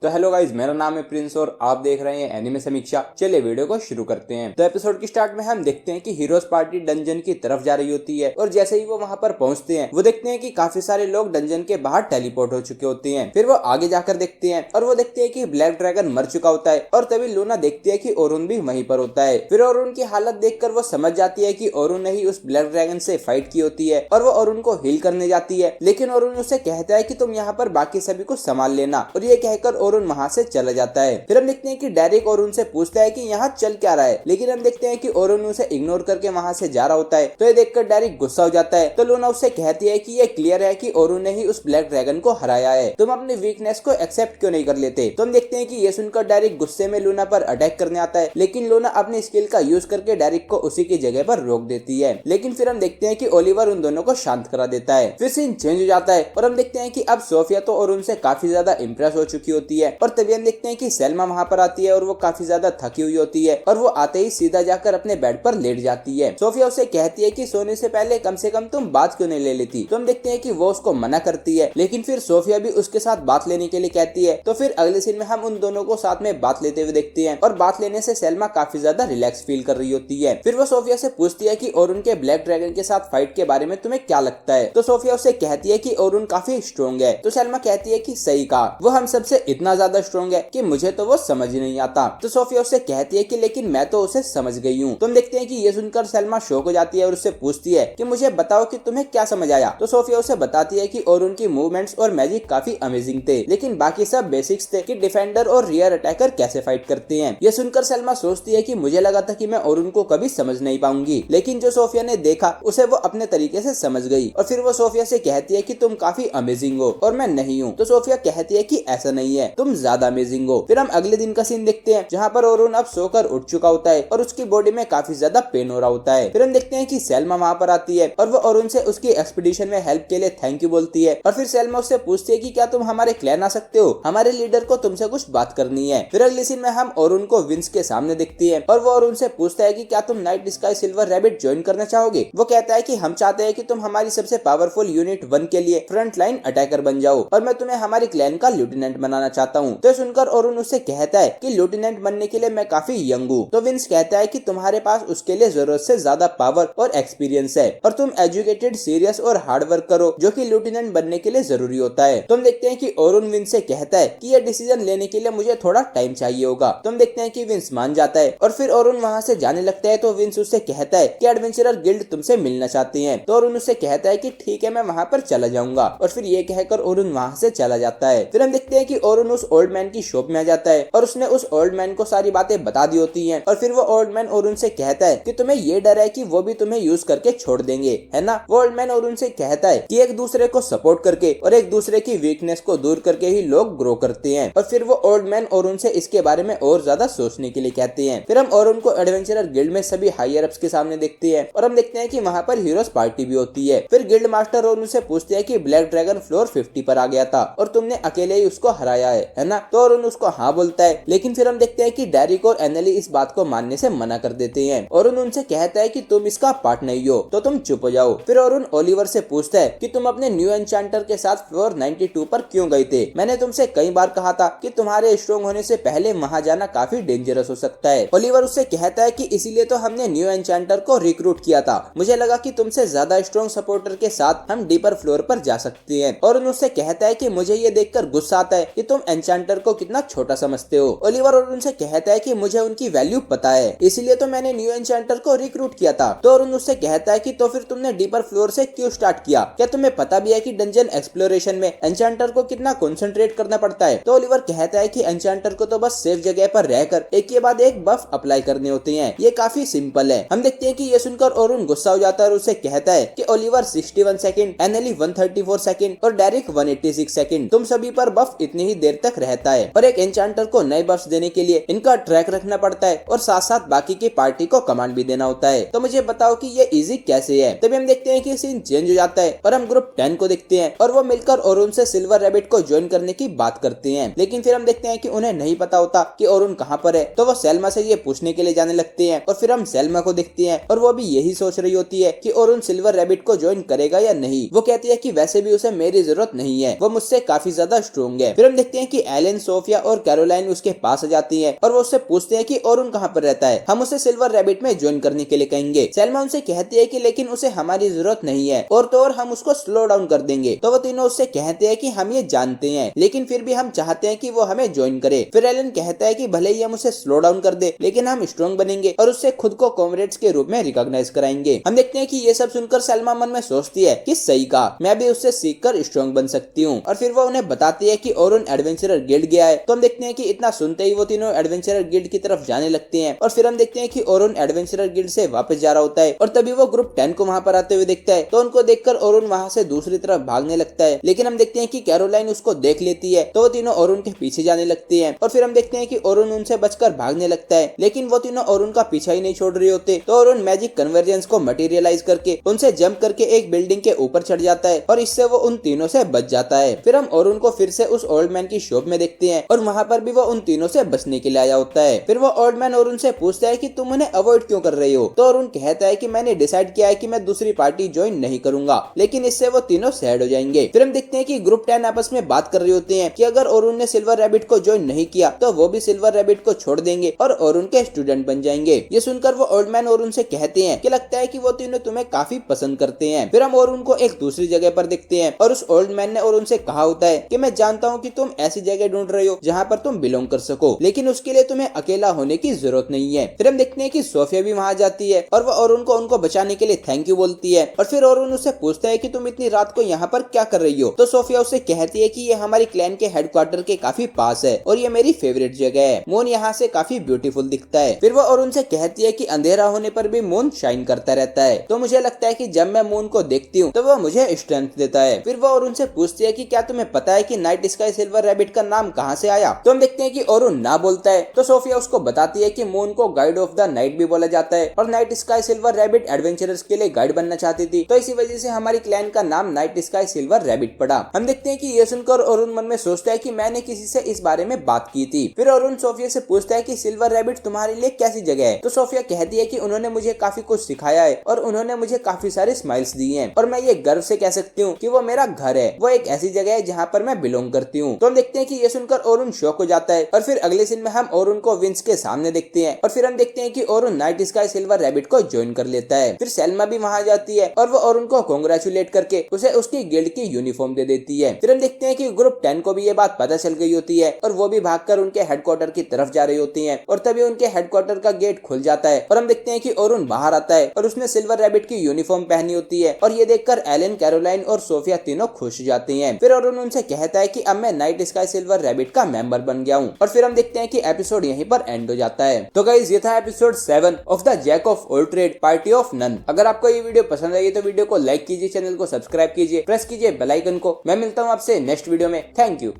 तो hello guys, मेरा नाम है प्रिंस और आप देख रहे हैं एनिमे समीक्षा। चलिए वीडियो को शुरू करते हैं। तो एपिसोड की स्टार्ट में हम देखते हैं कि हीरोज पार्टी डंजन की तरफ जा रही होती है और जैसे ही वो वहां पर पहुंचते हैं वो देखते हैं कि काफी सारे लोग डंजन के बाहर टेलीपोर्ट हो चुके होते हैं। फिर वो आगे जाकर देखते हैं और वो देखते हैं कि ब्लैक ड्रैगन मर चुका होता है और तभी लूना देखती है कि ओरुन भी वहीं पर होता है। फिर ओरुन की हालत देखकर वो समझ जाती है कि ओरुन ने ही उस ब्लैक ड्रैगन से फाइट की होती है और वो ओरुन को हील करने जाती है, लेकिन ओरुन उसे कहता है कि तुम यहाँ पर बाकी सभी को संभाल लेना, और ये कहकर ओरुन वहां से चला जाता है। फिर हम देखते हैं कि डेरिक ओरुन से पूछता है कि यहाँ चल क्या रहा है, लेकिन हम देखते हैं कि ओरुन उसे इग्नोर करके वहां से जा रहा होता है। तो ये देखकर डेरिक गुस्सा हो जाता है। तो लूना उससे कहती है कि ये क्लियर है कि ओरुन ने ही उस ब्लैक ड्रैगन को हराया है, तुम अपनी वीकनेस को एक्सेप्ट क्यों नहीं कर लेते। तो हम देखते हैं कि ये सुनकर डेरिक गुस्से में लूना पर अटैक करने आता है, लेकिन लूना अपनी स्किल का यूज करके डेरिक को उसी की जगह पर रोक देती है। लेकिन फिर हम देखते हैं कि ओलिवर उन दोनों को शांत करा देता है। फिर सीन चेंज हो जाता है और हम देखते हैं कि अब सोफिया तो ओरुन से काफी ज्यादा इंप्रेस हो चुकी होती है और तभी हम देखते हैं कि सेल्मा वहां पर आती है और वो काफी ज्यादा थकी हुई होती है और वो आते ही सीधा जाकर अपने बेड पर लेट जाती है। सोफिया उसे कहती है कि सोने से पहले कम से कम तुम बात क्यों नहीं ले लेती। तो हम देखते हैं कि वो उसको मना करती है, लेकिन फिर सोफिया भी उसके साथ बात लेने के लिए कहती है। तो फिर अगले सीन में हम उन दोनों को साथ में बात लेते हुए देखते हैं और बात लेने से सेल्मा काफी ज्यादा रिलैक्स फील कर रही होती है। फिर वो सोफिया से पूछती है कि ओरुन के ब्लैक ड्रैगन के साथ फाइट के बारे में तुम्हें क्या लगता है। तो सोफिया उसे कहती है कि ओरुन काफी स्ट्रॉन्ग है। तो सेल्मा कहती है कि सही कहा, वो हम सबसे इतना ज्यादा स्ट्रॉन्ग है कि मुझे तो वो समझ ही नहीं आता। तो सोफिया उससे कहती है कि लेकिन मैं तो उसे समझ गई हूँ। तुम देखते हैं कि ये सुनकर सेल्मा शॉक हो जाती है और उससे पूछती है कि मुझे बताओ कि तुम्हें क्या समझ आया। तो सोफिया उसे बताती है कि ओरुन की मूवमेंट्स और मैजिक काफी अमेजिंग थे, लेकिन बाकी सब बेसिक्स थे कि डिफेंडर और रियर अटैकर कैसे फाइट करते हैं। ये सुनकर सेल्मा सोचती है कि मुझे लगा था कि मैं ओरुन को कभी समझ नहीं पाऊंगी, लेकिन जो सोफिया ने देखा उसे वो अपने तरीके से समझ गई। और फिर वो सोफिया से कहती है कि तुम काफी अमेजिंग हो और मैं नहीं हूँ। तो सोफिया कहती है कि ऐसा नहीं है, तुम ज्यादा अमेजिंग हो। फिर हम अगले दिन का सीन देखते हैं जहाँ पर ओरुन अब सोकर उठ चुका होता है और उसकी बॉडी में काफी ज्यादा पेन हो रहा होता है। फिर हम देखते हैं कि सेल्मा वहाँ पर आती है और वो ओरुन से उसकी एक्सपीडिशन में हेल्प के लिए थैंक यू बोलती है। और फिर सेल्मा उससे पूछती है कि क्या तुम हमारे क्लैन आ सकते हो, हमारे लीडर को तुमसे कुछ बात करनी है। फिर अगले सीन में हम ओरुन को विंस के सामने देखती है और वो ओरुन से पूछता है कि क्या तुम night sky silver rabbit join करना चाहोगे। वो कहता है कि हम चाहते हैं कि तुम हमारी सबसे पावरफुल यूनिट 1 के लिए फ्रंट लाइन अटैकर बन जाओ और मैं तुम्हें हमारे क्लैन का लेफ्टिनेंट बनाना चाहता हूँ। तो सुनकर ओरुन उससे कहता है कि लेफ्टिनेंट बनने के लिए मैं काफी यंग हूँ। तो विंस कहता है कि तुम्हारे पास उसके लिए जरूरत से ज्यादा पावर और एक्सपीरियंस है और तुम एजुकेटेड, सीरियस और हार्ड वर्क करो, जो कि लेफ्टिनेंट बनने के लिए जरूरी होता है। तुम देखते हैं कि ओरुन विंस से कहता है कि यह डिसीजन लेने के लिए मुझे थोड़ा टाइम चाहिए होगा। तुम देखते हैं कि विंस मान जाता है और फिर ओरुन वहां से जाने लगता है। तो विंस उससे कहता है कि एडवेंचरर गिल्ड तुमसे मिलना चाहते हैं। तो ओरुन उससे कहता है कि ठीक है, मैं वहां पर चला जाऊंगा। और फिर ये कहकर ओरुन वहां से चला जाता है। फिर हम देखते हैं कि ओरुन उस ओल्ड मैन की शॉप में आ जाता है और उसने उस ओल्ड मैन को सारी बातें बता दी होती हैं। और फिर वो ओल्ड मैन ओरुन से कहता है कि तुम्हें ये डर है कि वो भी तुम्हें यूज करके छोड़ देंगे, है ना। वो ओल्ड मैन ओरुन से कहता है कि एक दूसरे को सपोर्ट करके और एक दूसरे की वीकनेस को दूर करके ही लोग ग्रो करते हैं। और फिर वो ओल्ड मैन ओरुन से इसके बारे में और ज्यादा सोचने के लिए कहते हैं। फिर हम ओरुन को एडवेंचरर गिल्ड में सभी हायर अप्स के सामने देखते हैं और हम देखते हैं कि वहाँ पर हीरोज पार्टी भी होती है। फिर गिल्ड मास्टर ओरुन से पूछते हैं कि ब्लैक ड्रैगन फ्लोर 50 पर आ गया था और तुमने अकेले ही उसको हराया है ना। तो ओरुन उसको हाँ बोलता है, लेकिन फिर हम देखते हैं कि डेरिक और एनेली इस बात को मानने से मना कर देते हैं। ओरुन उनसे कहता है कि तुम इसका पार्ट नहीं हो तो तुम चुप हो जाओ। फिर ओरुन ओलिवर से पूछता है कि तुम अपने न्यू एन्चेंटर के साथ फ्लोर 92 पर क्यों गए थे। मैंने तुमसे कई बार कहा था कि तुम्हारे स्ट्रॉन्ग होने से पहले वहां जाना काफी डेंजरस हो सकता है। ओलिवर उससे कहता है कि इसीलिए तो हमने न्यू एन्चेंटर को रिक्रूट किया था, मुझे लगा कि तुमसे ज्यादा स्ट्रॉन्ग सपोर्टर के साथ हम डीपर फ्लोर पर जा सकते हैं। ओरुन उससे कहता है कि मुझे ये देखकर गुस्सा आता है कि तुम एन्चेंटर को कितना छोटा समझते हो। ओलिवर ओरुन से कहता है कि मुझे उनकी वैल्यू पता है, इसीलिए तो मैंने न्यू एन्चेंटर को रिक्रूट किया था। तो ओरुन उससे कहता है कि तो फिर तुमने डीपर फ्लोर से क्यों स्टार्ट किया, क्या तुम्हें पता भी है कि डंजन एक्सप्लोरेशन में एन्चेंटर को कितना कंसंट्रेट करना पड़ता है। तो ओलिवर कहता है कि एन्चेंटर को तो बस सेफ जगह पर रहकर एक के बाद एक बफ अप्लाई करने होते हैं, ये काफी सिंपल है। हम देखते हैं कि ये सुनकर ओरुन गुस्सा हो जाता है और उसे कहता है कि ओलिवर 61 सेकंड, एनेली 134 सेकंड और डेरिक 186 सेकंड, तुम सभी पर बफ इतनी ही देर तक रहता है और एक एन्चेंटर को नए बफ्स देने के लिए इनका ट्रैक रखना पड़ता है और साथ साथ बाकी की पार्टी को कमांड भी देना होता है। तो मुझे बताओ कि ये इजी कैसे है। तभी हम देखते हैं कि सीन चेंज हो जाता है और हम ग्रुप 10 को देखते हैं और वो मिलकर ओरुन से सिल्वर रैबिट को ज्वाइन करने की बात करते हैं। लेकिन फिर हम देखते हैं कि उन्हें नहीं पता होता कि ओरुन कहाँ पर है। तो वो सेल्मा से ये पूछने के लिए जाने लगते हैं और फिर हम सेल्मा को देखते हैं और वो भी यही सोच रही होती है कि ओरुन सिल्वर रैबिट को ज्वाइन करेगा या नहीं। वो कहती है कि वैसे भी उसे मेरी जरूरत नहीं है, वो मुझसे काफी ज्यादा स्ट्रॉन्ग है। फिर हम देखते हैं कि एलन, सोफिया और कैरोलाइन उसके पास आ जाती है और वो उससे पूछते हैं कि ओरुन कहाँ पर रहता है, हम उसे सिल्वर रैबिट में ज्वाइन करने के लिए कहेंगे। सेल्मा उनसे कहती है कि लेकिन उसे हमारी जरूरत नहीं है और तो और हम उसको स्लो डाउन कर देंगे। तो वो तीनों उससे कहते हैं कि हम ये जानते हैं लेकिन फिर भी हम चाहते हैं कि वो हमें ज्वाइन करे। फिर एलन कहता है कि भले ही हम उसे स्लो डाउन कर दे लेकिन हम स्ट्रॉन्ग बनेंगे और उससे खुद को कॉमरेड्स के रूप में रिकॉग्नाइज कराएंगे। हम देखते हैं कि ये सब सुनकर सेल्मा मन में सोचती है कि सही कहा, मैं भी उससे सीखकर स्ट्रॉन्ग बन सकती हूँ। और फिर वो उन्हें बताती है कि ओरुन एडवेंचरर गिल्ड गया है। तो हम देखते हैं कि इतना सुनते ही वो तीनों एडवेंचरर गिल्ड की तरफ जाने लगते हैं और फिर हम देखते हैं कि ओरुन एडवेंचरर गिल्ड से वापस जा रहा होता है और तभी वो ग्रुप 10 को वहाँ पर आते हुए देखता है। तो उनको देखकर ओरुन वहाँ से दूसरी तरफ भागने लगता है लेकिन हम देखते हैं कि कैरोलाइन उसको देख लेती है। तो वो तीनों ओरुन के पीछे जाने लगते हैं और फिर हम देखते हैं कि ओरुन उनसे बचकर भागने लगता है लेकिन वो तीनों ओरुन का पीछा ही नहीं छोड़ रहे होते। तो ओरुन मैजिक कन्वर्जेंस को मटेरियलाइज करके उनसे जंप करके एक बिल्डिंग के ऊपर चढ़ जाता है और इससे वो उन तीनों से बच जाता है। फिर हम ओरुन को फिर से उस ओल्ड मैन की शॉप में देखते हैं और वहाँ पर भी वो उन तीनों से बचने के लिए आया होता है। फिर वो ओल्ड मैन ओरुन से पूछता है कि तुम उन्हें अवॉइड क्यों कर रहे हो। तो ओरुन कहता है कि मैंने डिसाइड किया है कि मैं दूसरी पार्टी ज्वाइन नहीं करूंगा लेकिन इससे वो तीनों सैड हो जाएंगे। फिर हम देखते हैं कि ग्रुप 10 आपस में बात कर रहे होते हैं कि अगर ओरुन ने सिल्वर रैबिट को ज्वाइन नहीं किया तो वो भी सिल्वर रैबिट को छोड़ देंगे और ओरुन के स्टूडेंट बन जाएंगे। ये सुनकर वो ओल्ड मैन ओरुन से कहते हैं कि लगता है कि वो तीनों तुम्हें काफी पसंद करते हैं। फिर हम ओरुन को एक दूसरी जगह पर देखते हैं और उस ओल्ड मैन ने ओरुन से कहा होता है कि मैं जानता हूँ कि तुम ऐसी जगह ढूंढ रहे हो जहाँ पर तुम बिलोंग कर सको लेकिन उसके लिए तुम्हें अकेला होने की जरूरत नहीं है। फिर हम देखते हैं कि सोफिया भी वहाँ जाती है और वो ओरुन को उनको बचाने के लिए थैंक यू बोलती है और फिर ओरुन उससे पूछता है कि तुम इतनी रात को यहाँ पर क्या कर रही हो। तो सोफिया उससे कहती है कि ये हमारी क्लैन के हेडक्वार्टर के काफी पास है और ये मेरी फेवरेट जगह है, मून यहाँ से काफी ब्यूटीफुल दिखता है। फिर वो ओरुन से कहती है कि अंधेरा होने पर भी मून शाइन करता रहता है तो मुझे लगता है कि जब मैं मून को देखती हूँ तो वो मुझे स्ट्रेंथ देता है। फिर वो ओरुन से पूछती है कि क्या तुम्हें पता है कि नाइट स्काई सिल्वर रैबिट का नाम कहाँ से आया। तो हम देखते हैं कि ओरुन ना बोलता है तो सोफिया उसको बताती है कि मून को गाइड ऑफ द नाइट भी बोला जाता है और night sky silver rabbit adventurers के लिए गाइड बनना चाहती थी तो इसी वजह से हमारी क्लैन का नाम नाइट स्काई सिल्वर रैबिट पड़ा। हम देखते हैं कि ये सुनकर ओरुन मन में सोचता है कि मैंने किसी से इस बारे में बात की थी। फिर ओरुन सोफिया से पूछता है कि सिल्वर रैबिट तुम्हारे लिए कैसी जगह है। तो सोफिया कहती है कि उन्होंने मुझे काफी कुछ सिखाया है और उन्होंने मुझे काफी सारे स्माइल्स दी हैं और मैं ये गर्व से कह सकती हूँ कि वो मेरा घर है, वो एक ऐसी जगह है जहाँ पर मैं बिलोंग करती हूँ। तो हम देखते हैं कि ये सुनकर ओरुन शॉक हो जाता है और फिर अगले सीन में हम ओरुन को विंस के सामने देखते हैं और फिर हम देखते हैं कि ओरुन नाइट स्काई सिल्वर रैबिट को ज्वाइन कर लेता है। फिर सेल्मा भी वहाँ जाती है और वो ओरुन को कांग्रेचुलेट करके उसे उसकी गिल्ड की यूनिफॉर्म दे देती है। फिर हम देखते हैं कि ग्रुप 10 को भी ये बात पता चल गई होती है और वो भी भागकर उनके हेडक्वार्टर की तरफ जा रही होती हैं और तभी उनके हेडक्वार्टर का गेट खुल जाता है और हम देखते हैं कि ओरुन बाहर आता है और उसने सिल्वर रैबिट की यूनिफॉर्म पहनी होती है और ये देखकर एलन, कैरोलाइन और सोफिया तीनों खुश जाती हैं। फिर ओरुन उनसे कहता है कि अब मैं नाइट स्काई सिल्वर रैबिट का मेंबर बन गया हूँ और फिर हम देखते हैं कि एपिसोड यहीं पर एंड हो जाता है। तो गाइस ये था episode 7 of the jack of all trade party of none. अगर आपको ये वीडियो पसंद आई तो वीडियो को लाइक कीजिए, चैनल को सब्सक्राइब कीजिए, प्रेस कीजिए बेल आइकन को। मैं मिलता हूँ आपसे नेक्स्ट वीडियो में। Thank you.